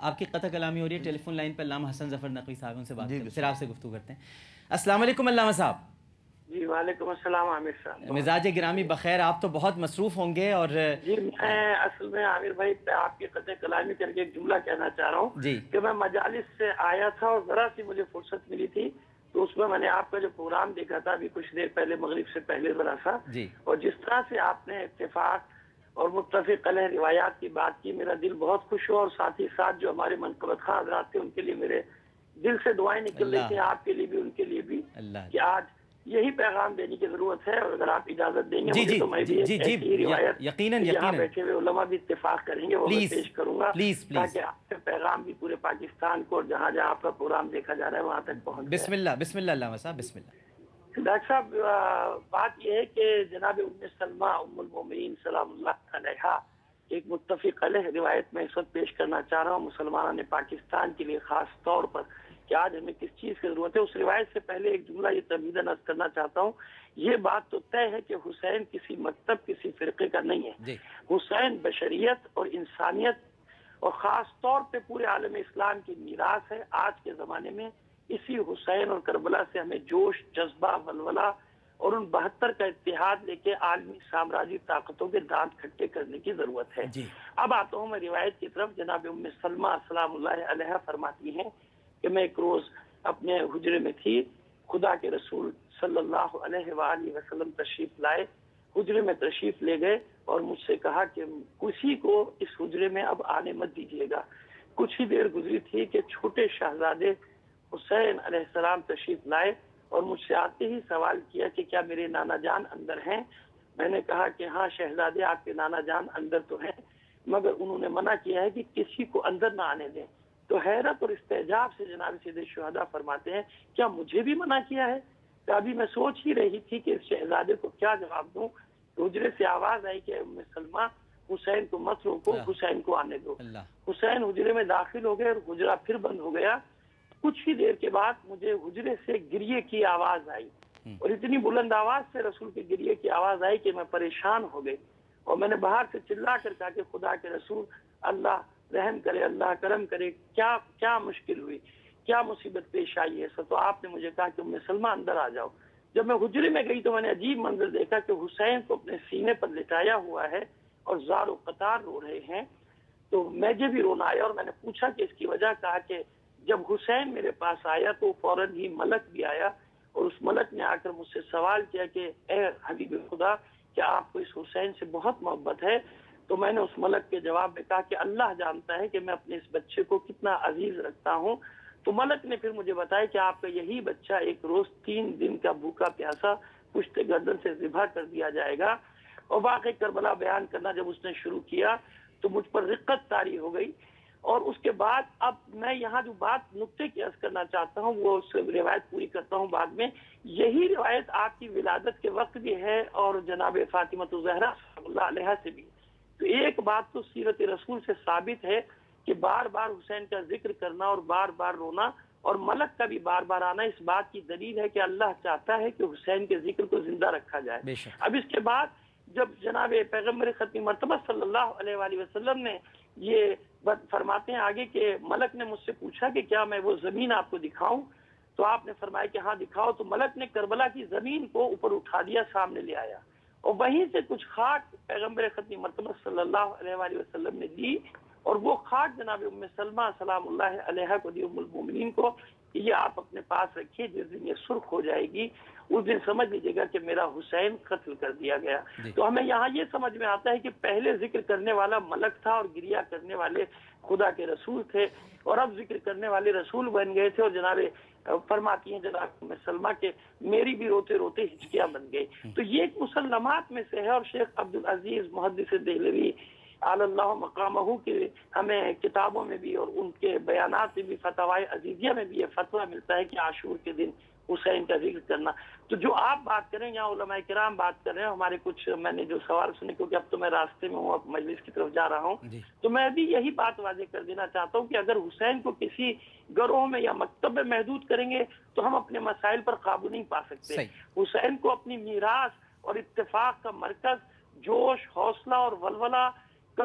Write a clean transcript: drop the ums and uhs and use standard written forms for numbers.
آپ کی قطع کلامی ہو رہی ہے، ٹیلی فون لائن پر علامہ حسن ظفر نقوی صاحب، ان سے بات کرتے ہیں، پھر آپ سے گفتگو کرتے ہیں۔ السلام علیکم علامہ صاحب۔ جی وعلیکم السلام عامر صاحب۔ مزاج گرامی بخیر، آپ تو بہت مصروف ہوں گے۔ اور جی میں اصل میں عامر بھائی آپ کی قطع کلامی کر کے ایک جملہ کہنا چاہ رہا ہوں جی کہ میں مجالس سے آیا تھا اور ذرا سی مجھے فرصت ملی تھی تو اس میں نے آپ کا جو پروگرام دیکھا تھا ابھی کچھ دیر پہلے مغرب سے پہلے ذرا سا، جی اور جس طرح سے آپ نے اتفاق اور متفق علیہ روایات کی بات کی، میرا دل بہت خوش ہوا، اور ساتھ ہی ساتھ جو ہمارے منقبت خواہ حضرات تھے ان کے لیے میرے دل سے دعائیں نکل رہی تھیں، آپ کے لیے بھی ان کے لیے بھی، کہ آج یہی پیغام دینے کی ضرورت ہے، اور اگر آپ اجازت دیں گے مجھے تو میں بھی ایسی ہی روایت یہاں بیٹھے ہوئے علماء بھی اتفاق کریں گے وہ میں پیش کروں گا تاکہ آپ کا پیغام بھی پورے پاکستان کو اور جہاں جہاں آپ کا پروگرام دیکھا جا رہا ہے وہاں تک پہنچ جائے۔ بسم اللہ علامہ صاحب، بسم اللہ۔ ڈاکٹر صاحب بات یہ ہے کہ جناب ام سلمہ ام المومنین سلام اللہ علیہا ایک متفق علیہ روایت میں اس وقت پیش کرنا چاہ رہا ہوں مسلمانوں نے پاکستان کے لیے خاص طور پر کہ آج ہمیں کس چیز کی ضرورت ہے۔ اس روایت سے پہلے ایک جملہ یہ تمہیداً عرض کرنا چاہتا ہوں، یہ بات تو طے ہے کہ حسین کسی مکتب کسی فرقے کا نہیں ہے، حسین بشریت اور انسانیت اور خاص طور پہ پورے عالم اسلام کی میراث ہے۔ آج کے زمانے میں اسی حسین اور کربلا سے ہمیں جوش، جذبہ، ولولہ اور ان 72 کا اتحاد لے کے عالمی سامراجی طاقتوں کے دانت کھٹے کرنے کی ضرورت ہے۔ اب آتا ہوں میں روایت کی طرف۔ جناب ام سلمہ سلام اللہ علیہا فرماتی ہیں کہ میں ایک روز اپنے حجرے میں تھی، خدا کے رسول صلی اللہ علیہ وآلہ وسلم تشریف لائے، حجرے میں تشریف لے گئے اور مجھ سے کہا کہ کسی کو اس حجرے میں اب آنے مت دیجیے گا۔ کچھ ہی دیر گزری تھی کہ چھوٹے شہزادے حسین علیہ السلام تشریف لائے اور مجھ سے آتے ہی سوال کیا کہ کیا میرے نانا جان اندر ہیں؟ میں نے کہا کہ ہاں شہزادے آپ کے نانا جان اندر تو ہیں، مگر انہوں نے منع کیا ہے کہ کسی کو اندر نہ آنے دیں۔ تو حیرت اور استعجاب سے جناب سید الشہداء فرماتے ہیں کیا مجھے بھی منع کیا ہے؟ تو ابھی میں سوچ ہی رہی تھی کہ اس شہزادے کو کیا جواب دوں، حجرے سے آواز آئی کہ ام سلمہ حسین کو مت روکو، حسین کو آنے دو۔ حسین حجرے میں داخل ہو گئے اور حجرہ پھر بند ہو گیا۔ کچھ ہی دیر کے بعد مجھے حجرے سے گریے کی آواز آئی، اور اتنی بلند آواز سے رسول کے گریے کی آواز آئی کہ میں پریشان ہو گئی، اور میں نے باہر سے چلا کر کہا کہ خدا کے رسول اللہ رحم کرے، اللہ کرم کرے، کیا مشکل ہوئی، کیا مصیبت پیش آئی ہے؟ تو آپ نے مجھے کہا کہ ام سلمہ اندر آ جاؤ۔ جب میں حجرے میں گئی تو میں نے عجیب منظر دیکھا کہ حسین کو اپنے سینے پر لٹایا ہوا ہے اور زار و قطار رو رہے ہیں۔ تو مجھے بھی رونا آیا اور میں نے پوچھا کہ اس کی وجہ، کہا کہ جب حسین میرے پاس آیا تو فوراً ہی ملک بھی آیا، اور اس ملک نے آ کر مجھ سے سوال کیا کہ اے حبیب خدا کیا آپ کو اس حسین سے بہت محبت ہے؟ تو میں نے اس ملک کے جواب میں کہا کہ اللہ جانتا ہے کہ میں اپنے اس بچے کو کتنا عزیز رکھتا ہوں۔ تو ملک نے پھر مجھے بتایا کہ آپ کا یہی بچہ ایک روز 3 دن کا بھوکا پیاسا پشت گردن سے ذبح کر دیا جائے گا۔ اور واقعی کربلا بیان کرنا جب اس نے شروع کیا تو مجھ پر رقت طاری ہو گئی۔ اور اس کے بعد اب میں یہاں جو بات نقطے کی عرض کرنا چاہتا ہوں وہ روایت پوری کرتا ہوں بعد میں۔ یہی روایت آپ کی ولادت کے وقت بھی ہے اور جناب فاطمہ الزہرا صلی اللہ علیہ سے بھی۔ تو ایک بات تو سیرت رسول سے ثابت ہے کہ بار بار حسین کا ذکر کرنا اور بار بار رونا اور ملک کا بھی بار بار آنا اس بات کی دلیل ہے کہ اللہ چاہتا ہے کہ حسین کے ذکر کو زندہ رکھا جائے۔ اب اس کے بعد جب جناب پیغمبر ختم مرتبہ صلی اللہ علیہ وآلہ وسلم نے یہ فرماتے ہیں آگے کہ ملک نے مجھ سے پوچھا کہ کیا میں وہ زمین آپ کو دکھاؤں؟ تو آپ نے فرمایا کہ ہاں دکھاؤ۔ تو ملک نے کربلا کی زمین کو اوپر اٹھا دیا، سامنے لے آیا، اور وہیں سے کچھ خاک پیغمبر ختم مرتبہ صلی اللہ علیہ وآلہ وسلم نے دی، اور وہ خاک جناب ام سلمہ سلام اللہ علیہ کو دی، ام المومنین کو، کہ یہ آپ اپنے پاس رکھیے، جس دن یہ سرخ ہو جائے گی اس دن سمجھ لیجیے گا کہ میرا حسین قتل کر دیا گیا۔ تو ہمیں یہاں یہ سمجھ میں آتا ہے کہ پہلے ذکر کرنے والا ملک تھا اور گریہ کرنے والے خدا کے رسول تھے، اور اب ذکر کرنے والے رسول بن گئے تھے، اور جناب فرماتی ہیں جناب ام سلمہ کے میری بھی روتے روتے ہچکیاں بن گئی۔ تو یہ ایک مسلمات میں سے ہے، اور شیخ عبدالعزیز محدث دہلوی اعلی اللہ مقامہ کی ہمیں کتابوں میں بھی اور ان کے بیانات میں بھی فتاوی عزیزیہ میں بھی یہ فتویٰ ملتا ہے کہ عاشور کے دن حسین کا ذکر کرنا۔ تو جو آپ بات کریں یا علماء کرام بات کر رہے ہیں، ہمارے کچھ میں نے جو سوال سنے، کیونکہ اب تو میں راستے میں ہوں، اب مجلس کی طرف جا رہا ہوں، تو میں بھی یہی بات واضح کر دینا چاہتا ہوں کہ اگر حسین کو کسی گروہ میں یا مکتب میں محدود کریں گے تو ہم اپنے مسائل پر قابو نہیں پا سکتے۔ حسین کو اپنی میراث اور اتفاق کا مرکز، جوش، حوصلہ اور ولولہ کا